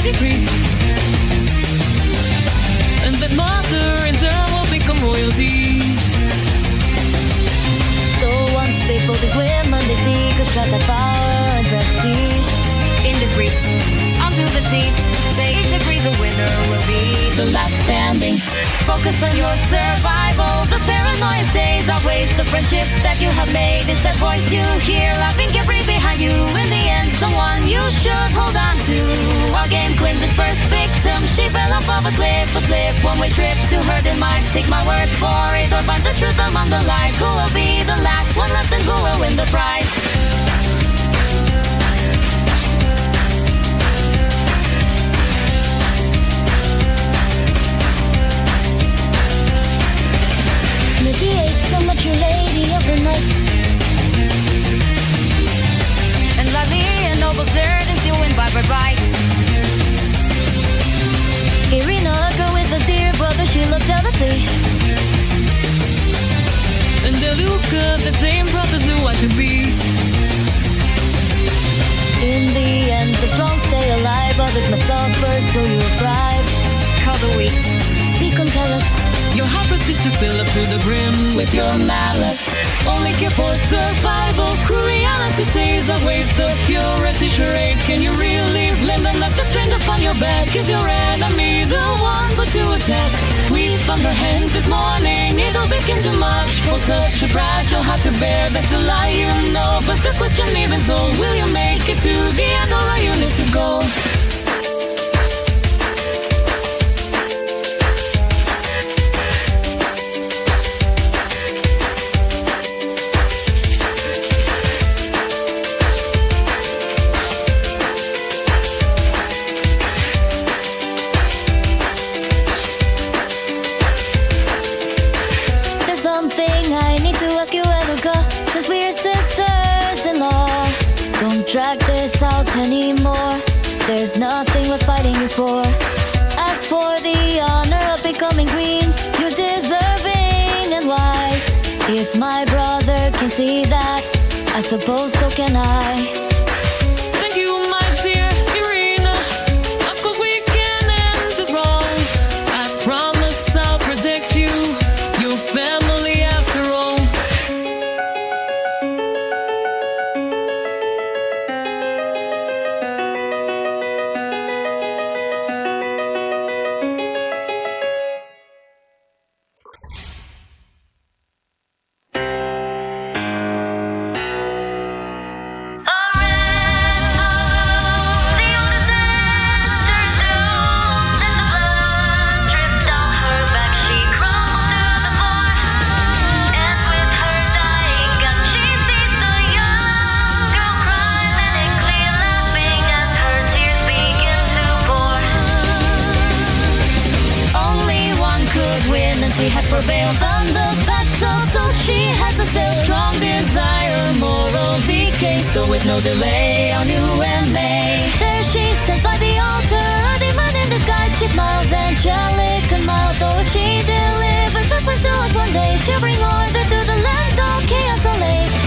by decree, and that mother in turn will become royalty. Though once faithful these women, they seek a shot at power and prestige. Indiscreet, armed to the teeth, they each agree the winner will be the last standing. Focus on your survival. The paranoia stays outweighs the friendships that you have made. It's that voice you hear laughing every behind you. In the end, someone you should hold on to. Our game claims its first victim. She fell off of a cliff, a slip, one-way trip to her demise. Take my word for it, or find the truth among the lies. Who will be the last one left and who will win the prize? Milky Eights, I'm not your lady of the night. And Natalie, a noble certain she'll win by birthright. Irina, a girl with a dear brother, she loves jealousy. And Elluka, that same brothers knew what to be. In the end, the strong stay alive, others must suffer, so you thrive. Call the weak, become calloused. Your heart proceeds to fill up to the brim with your malice. Only care for survival. Cruel reality stays always the purity charade. Can you really blame the knife that's trained upon your back? Is your enemy the one who's to attack? We found her hand this morning. It'll begin too much for such a fragile heart to bear. That's a lie, you know. But the question even so, will you make it to the end, or are you left to go? I need to ask you, Elluka, since we're sisters-in-law. Don't drag this out anymore. There's nothing worth fighting you for. As for the honor of becoming queen, you're deserving and wise. If my brother can see that, I suppose so can I. Thank you, my dear Irina. Of course we can end this wrong. I promise I'll protect you, your family after all. She has prevailed on the backs of those she has assailed. Strong desire, moral decay, so with no delay on you and me. There she stands by the altar, a demon in disguise. She smiles angelic and mild, though if she delivers the twins to us one day, she'll bring order to the land, all chaos allayed.